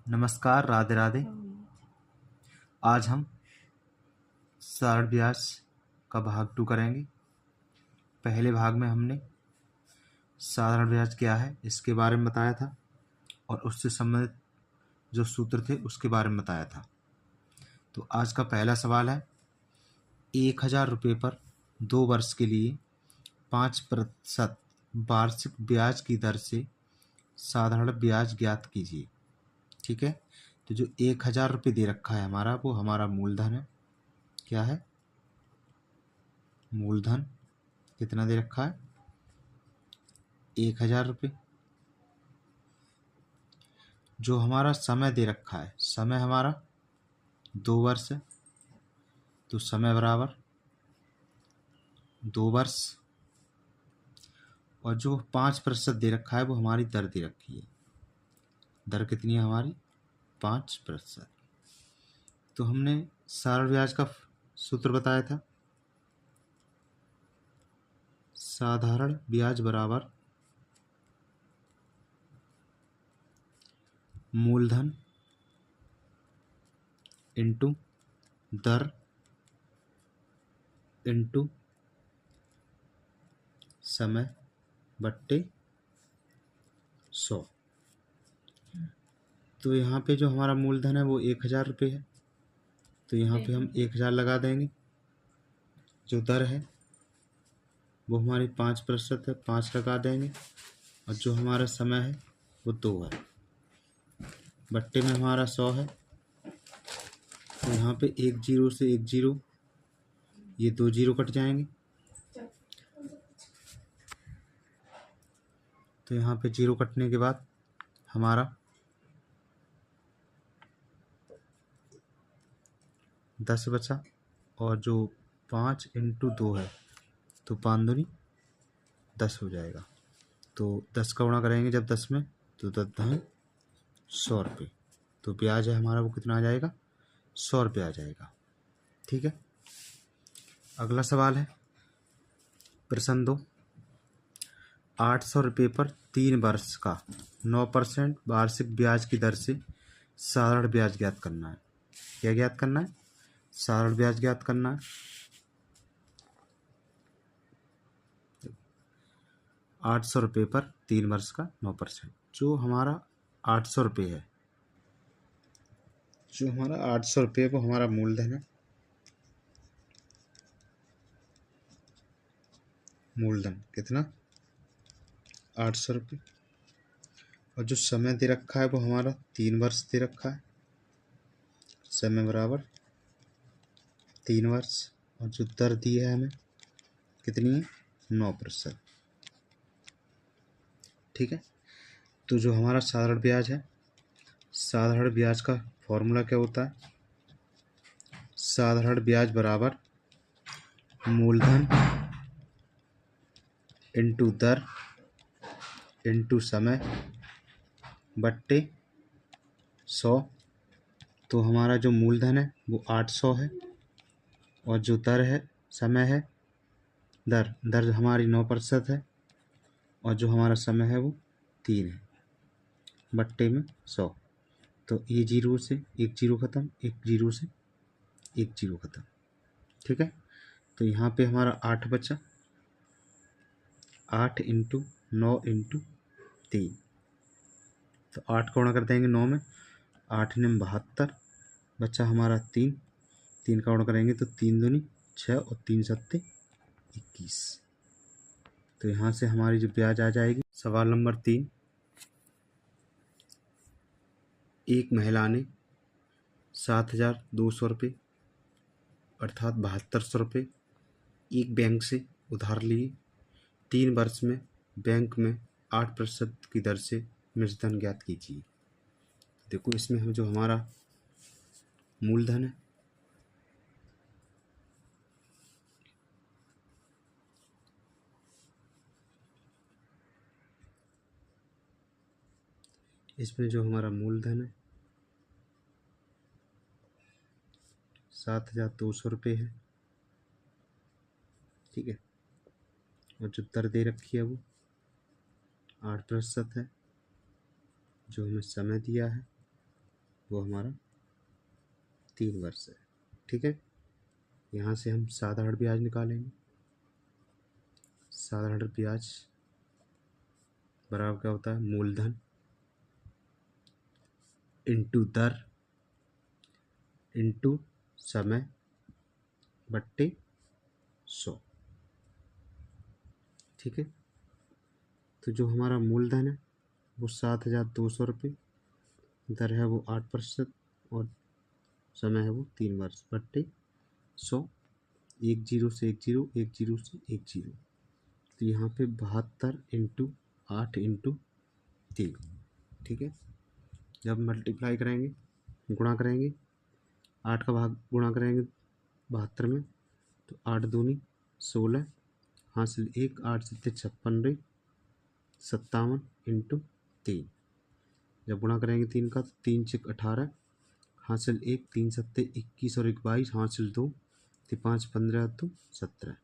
नमस्कार, राधे राधे। आज हम सारण ब्याज का भाग 2 करेंगे। पहले भाग में हमने साधारण ब्याज क्या है इसके बारे में बताया था और उससे संबंधित जो सूत्र थे उसके बारे में बताया था। तो आज का पहला सवाल है, 1000 रुपये पर 2 वर्ष के लिए 5% वार्षिक ब्याज की दर से साधारण ब्याज ज्ञात कीजिए। ठीक है, तो जो 1000 रुपये दे रखा है हमारा, वो हमारा मूलधन है। क्या है? मूलधन कितना दे रखा है? 1000 रुपये। जो हमारा समय दे रखा है, समय हमारा 2 वर्ष है, तो समय बराबर 2 वर्ष। और जो 5% दे रखा है वो हमारी दर दे रखी है। दर कितनी है हमारी? 5%। तो हमने साधारण ब्याज का सूत्र बताया था, साधारण ब्याज बराबर मूलधन इंटू दर इंटू समय बट्टे 100। तो यहाँ पे जो हमारा मूलधन है वो 1000 रुपये है, तो यहाँ पे हम 1000 लगा देंगे। जो दर है वो हमारी 5% है, 5 लगा देंगे। और जो हमारा समय है वो 2 है, बट्टे में हमारा 100 है। तो यहाँ पे 1 जीरो से 1 जीरो, ये 2 जीरो कट जाएंगे। तो यहाँ पे जीरो कटने के बाद हमारा 10 बचा। और जो 5 इंटू 2 है, तो 5 दूनी 10 हो जाएगा। तो 10 का गुणा करेंगे जब 10 में, तो 10 10 100 रुपये। तो ब्याज है हमारा वो कितना आ जाएगा? 100 रुपये आ जाएगा। ठीक है, अगला सवाल है प्रश्न 2, 800 रुपये पर 3 वर्ष का 9% वार्षिक ब्याज की दर से साधारण ब्याज ज्ञात करना है। क्या ज्ञात करना है? साधारण ब्याज ज्ञात करना है। 800 रुपये पर 3 वर्ष का 9%। जो हमारा 800 रुपये है, जो हमारा 800 रुपये वो हमारा मूलधन है। मूलधन कितना? 800 रुपये। और जो समय दे रखा है वो हमारा 3 वर्ष दे रखा है। समय बराबर 3 वर्ष। और जो दर दी है हमें कितनी है? 9%। ठीक है, तो जो हमारा साधारण ब्याज है, साधारण ब्याज का फॉर्मूला क्या होता है? साधारण ब्याज बराबर मूलधन इंटू दर इंटू समय बट्टे 100। तो हमारा जो मूलधन है वो 800 है, और जो दर है, समय है, दर हमारी 9% है, और जो हमारा समय है वो 3 है, बट्टे में 100। तो ये जीरो से एक जीरो ख़त्म, एक जीरो से एक जीरो ख़त्म। ठीक है, तो यहाँ पे हमारा 8 बचा। 8 इंटू 9 इंटू 3, तो 8 का गुणा कर देंगे 9 में, 8 ने 72, बचा हमारा 3। 3 का गुणा करेंगे तो 3 दूनी 6 और 3 सत्ते 21। तो यहाँ से हमारी जो ब्याज आ जाएगी। सवाल नंबर 3, एक महिला ने 7200 रुपये अर्थात 7200 रुपये एक बैंक से उधार लिए। 3 वर्ष में बैंक में 8% की दर से मूलधन ज्ञात कीजिए। देखो, इसमें हम जो हमारा मूलधन है, इसमें जो हमारा मूलधन है 7200 रुपये है। ठीक है, और जो दर दे रखी है वो 8% है। जो हमें समय दिया है वो हमारा 3 वर्ष है। ठीक है, यहाँ से हम साधारण ब्याज निकालेंगे। साधारण ब्याज बराबर क्या होता है, मूलधन इंटू दर इंटू समय बट्टे 100। ठीक है, तो जो हमारा मूलधन है वो 7,200 रुपये, दर है वो 8% और समय है वो 3 वर्ष बट्टे 100। 1 जीरो से 1 जीरो, 1 जीरो से 1 जीरो, तो यहाँ पे 72 इंटू 8 इंटू 3। ठीक है, जब मल्टीप्लाई करेंगे, गुणा करेंगे, 8 का भाग गुणा करेंगे 72 में, तो 8 दूनी 16, हासिल 1, 8 सत्ते 56, 57 इंटू 3। जब गुणा करेंगे 3 का, तो 3 छक 18, हासिल 1, 3 सत्ते 21 और 1 22, हासिल 2, तो 5 15 तो 17।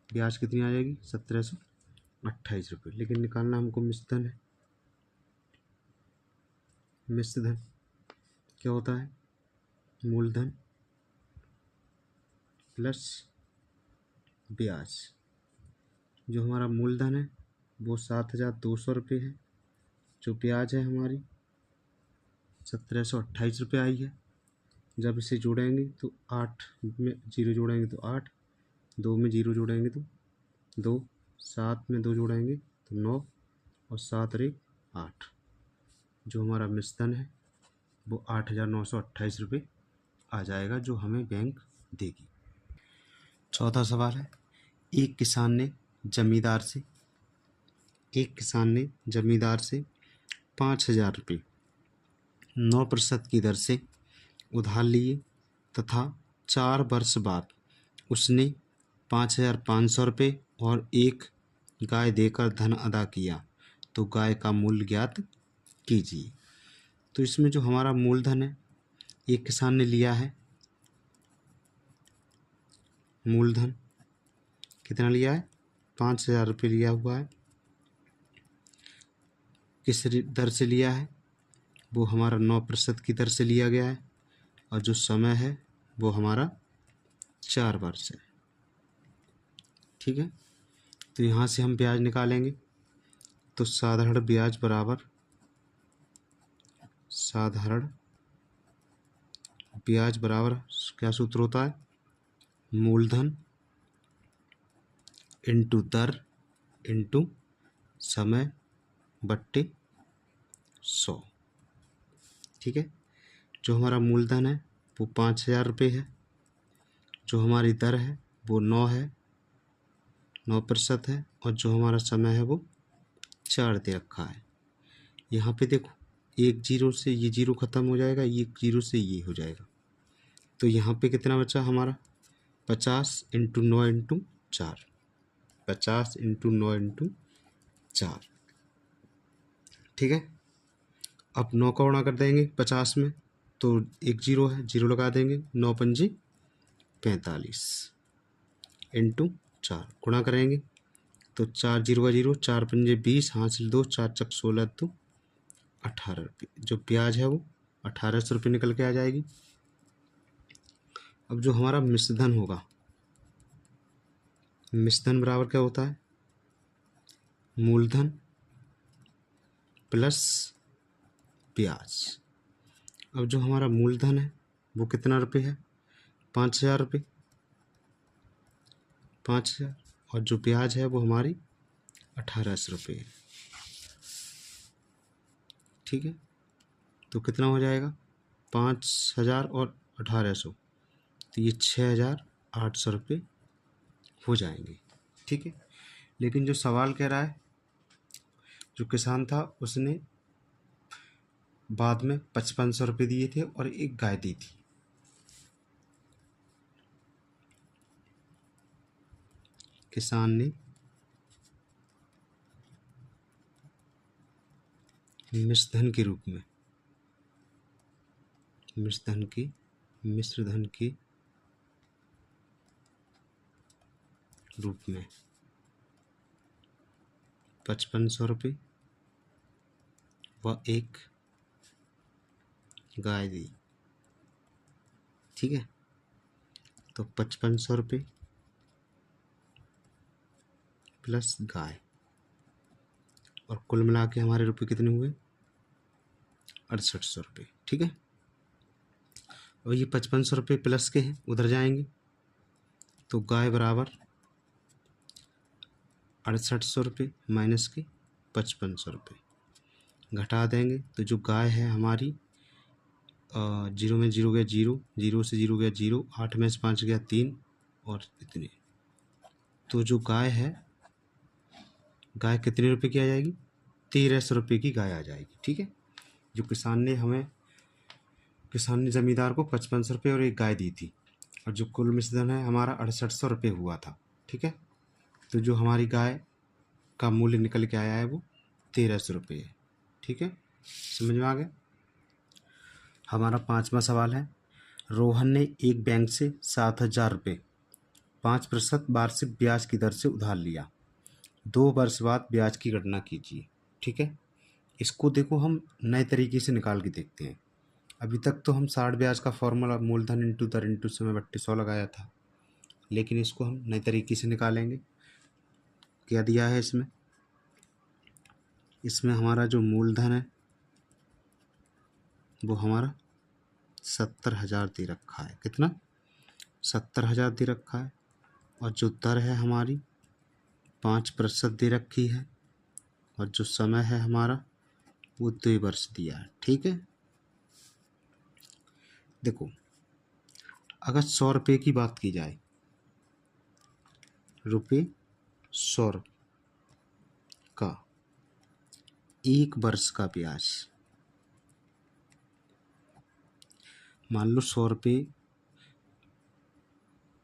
ब्याज कितनी आ जाएगी, 1728 रुपये। लेकिन निकालना हमको मिश्र धन है। मिश्र धन क्या होता है, मूलधन प्लस ब्याज। जो हमारा मूलधन है वो 7,200 रुपये है, जो ब्याज है हमारी 1728 रुपये आई है। जब इसे जोड़ेंगे तो 8 में 0 जोड़ेंगे तो 8, 2 में 0 जोड़ेंगे तो 2, 7 में 2 जोड़ेंगे तो 9 और 7 और 1 8। जो हमारा मिश्रण है वो 8,928 रुपये आ जाएगा, जो हमें बैंक देगी। चौथा सवाल है, एक किसान ने जमींदार से 5,000 रुपये 9% की दर से उधार लिए तथा 4 वर्ष बाद उसने 5,500 रुपये और एक गाय देकर धन अदा किया, तो गाय का मूल्य ज्ञात कीजिए। तो इसमें जो हमारा मूलधन है, एक किसान ने लिया है, मूलधन कितना लिया है, 5,000 रुपये लिया हुआ है। किस दर से लिया है, वो हमारा 9% की दर से लिया गया है, और जो समय है वो हमारा 4 वर्ष है। ठीक है, तो यहाँ से हम ब्याज निकालेंगे, तो साधारण ब्याज बराबर क्या सूत्र होता है, मूलधन इंटू दर इंटू समय बट्टे 100। ठीक है, जो हमारा मूलधन है वो 5,000 रुपये है, जो हमारी दर है वो 9% है, और जो हमारा समय है वो 4 दे रखा है। यहाँ पे देखो, 1 जीरो से ये जीरो ख़त्म हो जाएगा, 1 जीरो से ये हो जाएगा, तो यहाँ पे कितना बचा हमारा, 50 इंटू 9 इंटू 4, 50 इंटू 9 इंटू 4। ठीक है, अब 9 का गुणा कर देंगे 50 में, तो 1 जीरो है, जीरो लगा देंगे, 9 पंजे 45 इंटू 4 गुणा करेंगे, तो 4 जीरो का जीरो, 4 पंजे 20, हासिल 2, 4 चक 16 तो 18 रुपये। जो ब्याज है वो 1,800 रुपये निकल के आ जाएगी। अब जो हमारा मिश्रधन होगा, मिश्रधन बराबर क्या होता है, मूलधन प्लस ब्याज। अब जो हमारा मूलधन है वो कितना रुपये है, 5,000 रुपये, 5,000, और जो ब्याज है वो हमारी 1,800 रुपये है। ठीक है, तो कितना हो जाएगा, 5,000 और 1,800, तो ये 6,800 रुपये हो जाएंगे। ठीक है, लेकिन जो सवाल कह रहा है, जो किसान था उसने बाद में 5,500 रुपये दिए थे और एक गाय दी थी। किसान ने मिश्रधन के रूप में मिश्रधन के रूप में 5,500 रुपये व एक गाय दी, ठीक है। तो 5500 रुपये प्लस गाय, और कुल मिला के हमारे रुपये कितने हुए? 6800 रुपये, ठीक है। और ये 5500 रुपये प्लस के हैं, उधर जाएंगे तो गाय बराबर 6800 रुपये माइनस के 5500 रुपये, घटा देंगे तो जो गाय है हमारी, जीरो में जीरो गया जीरो, जीरो से जीरो गया जीरो, 8 में से 5 गया 3, और इतने। तो जो गाय है, गाय कितने रुपए की आ जाएगी? 1300 रुपये की गाय आ जाएगी, ठीक है। जो किसान ने ज़मींदार को 5500 रुपये और एक गाय दी थी, और जो कुल मिश्रण है हमारा 6800 रुपये हुआ था, ठीक है। तो जो हमारी गाय का मूल्य निकल के आया है वो 1300 रुपये है, ठीक है। समझ में आ गया। हमारा 5वां सवाल है, रोहन ने एक बैंक से 7000 रुपये 5% वार्षिक ब्याज की दर से उधार लिया। 2 वर्ष बाद ब्याज की गणना कीजिए, ठीक है। इसको देखो हम नए तरीके से निकाल के देखते हैं। अभी तक तो हम 60 ब्याज का फॉर्मूला मूलधन इंटू दर इंटू समय बट्टे 100 लगाया था, लेकिन इसको हम नए तरीके से निकालेंगे। क्या दिया है इसमें? इसमें हमारा जो मूलधन है वो हमारा 70,000 दे रखा है। कितना? 70,000 दे रखा है। और जो दर है हमारी 5% दे रखी है, और जो समय है हमारा वो 2 वर्ष दिया है, ठीक है। देखो, अगर 100 रुपये की बात की जाए, रुपये 100 का 1 वर्ष का ब्याज, मान लो 100 रुपये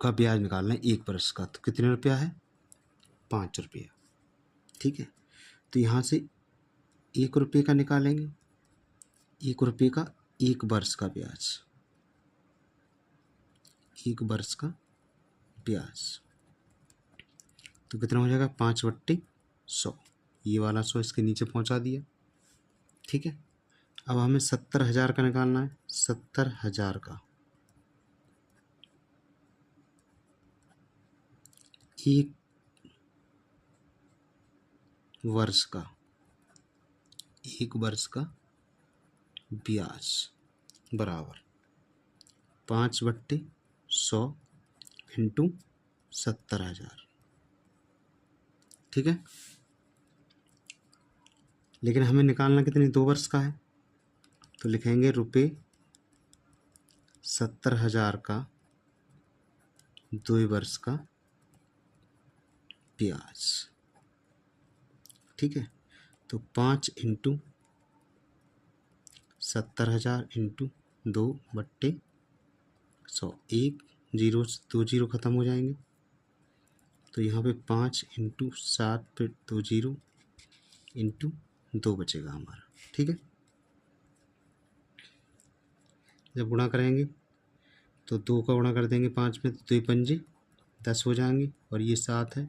का ब्याज निकालना है 1 वर्ष का, तो कितने रुपया है? 5 रुपया, ठीक है। तो यहाँ से 1 रुपये का निकालेंगे, 1 रुपये का 1 वर्ष का ब्याज, 1 वर्ष का ब्याज, तो कितना हो जाएगा? 5/100। ये वाला 100 इसके नीचे पहुँचा दिया, ठीक है। अब हमें 70,000 का निकालना है। 70,000 का 1 वर्ष का, 1 वर्ष का ब्याज बराबर 5/100 इंटू 70,000, ठीक है। लेकिन हमें निकालना कितने? 2 वर्ष का है, तो लिखेंगे रुपये 70,000 का 2 वर्ष का ब्याज, ठीक है। तो 5 इंटू 70,000 इंटू 2/100, 1 जीरो से 2 जीरो ख़त्म हो जाएंगे, तो यहाँ पे 5 इंटू 7 पे 2 जीरो इंटू 2 बचेगा हमारा, ठीक है। जब गुणा करेंगे तो 2 का गुणा कर देंगे 5 में, तो 2 पंजे 10 हो जाएंगे, और ये 7 है।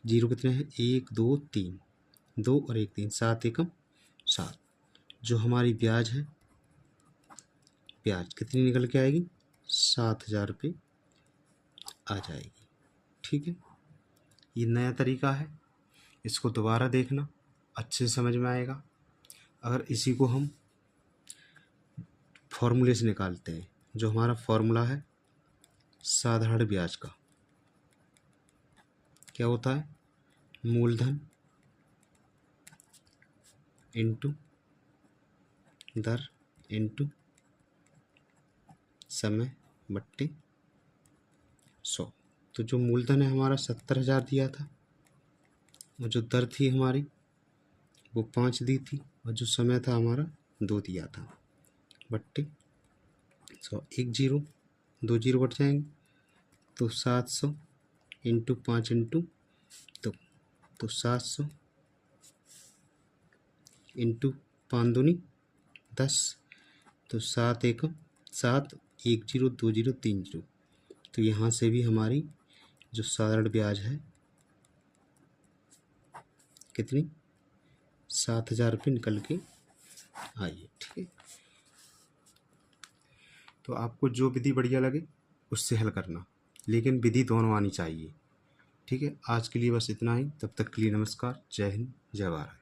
जीरो कितने हैं? 1 2 3, 2 और 1 3, 7 एकम 7। जो हमारी ब्याज है, ब्याज कितनी निकल के आएगी? 7,000 रुपये आ जाएगी, ठीक है। ये नया तरीका है, इसको दोबारा देखना, अच्छे से समझ में आएगा। अगर इसी को हम फॉर्मूले से निकालते हैं, जो हमारा फॉर्मूला है साधारण ब्याज का, क्या होता है? मूलधन इंटू दर इंटू समय बट्टे 100। तो जो मूलधन है हमारा 70,000 दिया था, और जो दर थी हमारी वो 5 दी थी, और जो समय था हमारा 2 दिया था, बट्टे 100। 1 जीरो 2 जीरो बट जाएंगे, तो 700 इंटू 5 इंटू 2, तो 700 इंटू 5 दूनी 10, तो 7 एकम 7, 1 जीरो 2 जीरो 3 जीरो। तो यहाँ से भी हमारी जो साधारण ब्याज है कितनी? 7,000 रुपये निकल के आई है, ठीक है। तो आपको जो विधि बढ़िया लगे उससे हल करना, लेकिन विधि दोनों आनी चाहिए। ठीक है, आज के लिए बस इतना ही। तब तक के लिए नमस्कार। जय हिंद, जय भारत।